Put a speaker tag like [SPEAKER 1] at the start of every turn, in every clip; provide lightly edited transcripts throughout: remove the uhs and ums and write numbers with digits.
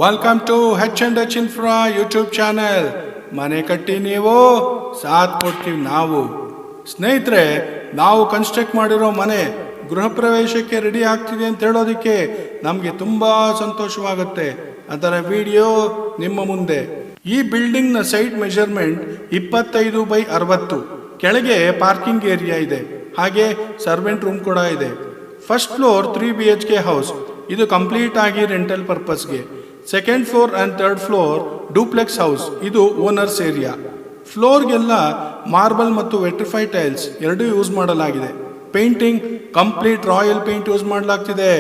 [SPEAKER 1] Welcome to H&H Infra YouTube channel. ಮನೆ ಕಟ್ಟಿ ನೀವು, ಸಾಥ್ ಕೊಡ್ತೀವಿ ನಾವು. ಸ್ನೇಹಿತರೆ, ನಾವು ಕನ್ಸ್ಟ್ರಕ್ಟ್ ಮಾಡಿರೋ ಮನೆ ಗೃಹ ಪ್ರವೇಶಕ್ಕೆ ರೆಡಿ ಆಗ್ತಿದೆ ಅಂತ ಹೇಳೋದಕ್ಕೆ ನಮಗೆ ತುಂಬ ಸಂತೋಷವಾಗುತ್ತೆ. ಅದರ ವಿಡಿಯೋ ನಿಮ್ಮ ಮುಂದೆ. ಈ ಬಿಲ್ಡಿಂಗ್ನ ಸೈಟ್ ಮೆಜರ್ಮೆಂಟ್ 25/60. ಕೆಳಗೆ ಪಾರ್ಕಿಂಗ್ ಏರಿಯಾ ಇದೆ, ಹಾಗೆ ಸರ್ವೆಂಟ್ ರೂಮ್ ಕೂಡ ಇದೆ. First floor 3 BHK house. ಇದು ಕಂಪ್ಲೀಟ್ ಆಗಿ ರೆಂಟಲ್ ಪರ್ಪಸ್ಗೆ. Second floor and third floor duplex house. ಇದು ಓನರ್ಸ್ ಏರಿಯಾ. ಫ್ಲೋರ್ಗೆಲ್ಲ ಮಾರ್ಬಲ್ ಮತ್ತು ವೆಟ್ರಿಫೈ ಟೈಲ್ಸ್ ಎರಡೂ ಯೂಸ್ ಮಾಡಲಾಗಿದೆ. Painting complete royal paint use ಮಾಡಲಾಗ್ತಿದೆ.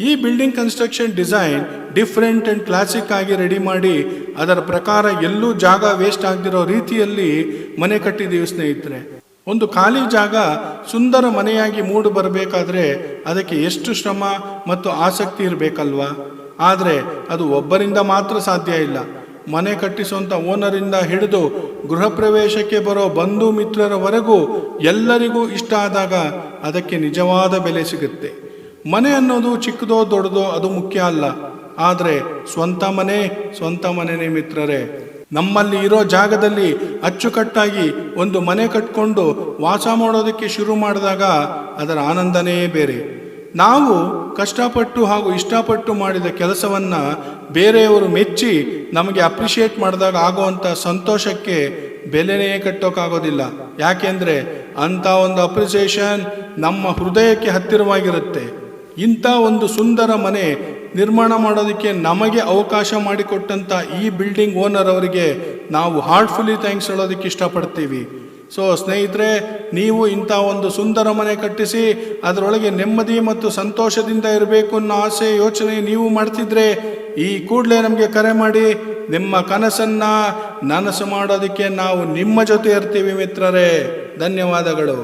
[SPEAKER 1] ಈ building construction design different and classic ಆಗಿ ರೆಡಿ ಮಾಡಿ ಅದರ ಪ್ರಕಾರ ಎಲ್ಲೂ ಜಾಗ ವೇಸ್ಟ್ ಆಗದಿರೋ ರೀತಿಯಲ್ಲಿ ಮನೆ ಕಟ್ಟಿದ್ದೀವಿ ಸ್ನೇಹಿತರೆ. ಒಂದು ಖಾಲಿ ಜಾಗ ಸುಂದರ ಮನೆಯಾಗಿ ಮೂಡಿ ಬರಬೇಕಾದ್ರೆ ಅದಕ್ಕೆ ಎಷ್ಟು ಶ್ರಮ ಮತ್ತು ಆಸಕ್ತಿ ಇರಬೇಕಲ್ವಾ? ಆದರೆ ಅದು ಒಬ್ಬರಿಂದ ಮಾತ್ರ ಸಾಧ್ಯ ಇಲ್ಲ. ಮನೆ ಕಟ್ಟಿಸುವಂಥ ಓನರಿಂದ ಹಿಡಿದು ಗೃಹ ಪ್ರವೇಶಕ್ಕೆ ಬರೋ ಬಂಧು ಮಿತ್ರರವರೆಗೂ ಎಲ್ಲರಿಗೂ ಇಷ್ಟ ಆದಾಗ ಅದಕ್ಕೆ ನಿಜವಾದ ಬೆಲೆ ಸಿಗುತ್ತೆ. ಮನೆ ಅನ್ನೋದು ಚಿಕ್ಕದೋ ದೊಡ್ಡದೋ ಅದು ಮುಖ್ಯ ಅಲ್ಲ, ಆದರೆ ಸ್ವಂತ ಮನೆನೇ ಮಿತ್ರರೇ. ನಮ್ಮಲ್ಲಿ ಇರೋ ಜಾಗದಲ್ಲಿ ಅಚ್ಚುಕಟ್ಟಾಗಿ ಒಂದು ಮನೆ ಕಟ್ಕೊಂಡು ವಾಸ ಮಾಡೋದಕ್ಕೆ ಶುರು ಮಾಡಿದಾಗ ಅದರ ಆನಂದನೇ ಬೇರೆ. ನಾವು ಕಷ್ಟಪಟ್ಟು ಹಾಗೂ ಇಷ್ಟಪಟ್ಟು ಮಾಡಿದ ಕೆಲಸವನ್ನು ಬೇರೆಯವರು ಮೆಚ್ಚಿ ನಮಗೆ ಅಪ್ರಿಷಿಯೇಟ್ ಮಾಡಿದಾಗ ಆಗುವಂಥ ಸಂತೋಷಕ್ಕೆ ಬೆಲೆನೇ ಕಟ್ಟೋಕ್ಕಾಗೋದಿಲ್ಲ. ಯಾಕೆಂದರೆ ಅಂಥ ಒಂದು ಅಪ್ರಿಸಿಯೇಷನ್ ನಮ್ಮ ಹೃದಯಕ್ಕೆ ಹತ್ತಿರವಾಗಿರುತ್ತೆ. ಇಂಥ ಒಂದು ಸುಂದರ ಮನೆ ನಿರ್ಮಾಣ ಮಾಡೋದಕ್ಕೆ ನಮಗೆ ಅವಕಾಶ ಮಾಡಿಕೊಟ್ಟಂಥ ಈ ಬಿಲ್ಡಿಂಗ್ ಓನರ್ ಅವರಿಗೆ ನಾವು ಹಾರ್ಟ್ಫುಲಿ ಥ್ಯಾಂಕ್ಸ್ ಹೇಳೋದಕ್ಕೆ ಇಷ್ಟಪಡ್ತೀವಿ. ಸೊ ಸ್ನೇಹಿತರೆ, ನೀವು ಇಂಥ ಒಂದು ಸುಂದರ ಮನೆ ಕಟ್ಟಿಸಿ ಅದರೊಳಗೆ ನೆಮ್ಮದಿ ಮತ್ತು ಸಂತೋಷದಿಂದ ಇರಬೇಕು ಅನ್ನೋ ಆಸೆ ಯೋಚನೆ ನೀವು ಮಾಡ್ತಿದ್ರೆ ಈ ಕೂಡಲೇ ನಮಗೆ ಕರೆ ಮಾಡಿ. ನಿಮ್ಮ ಕನಸನ್ನು ನನಸು ಮಾಡೋದಕ್ಕೆ ನಾವು ನಿಮ್ಮ ಜೊತೆ ಇರ್ತೀವಿ ಮಿತ್ರರೇ. ಧನ್ಯವಾದಗಳು.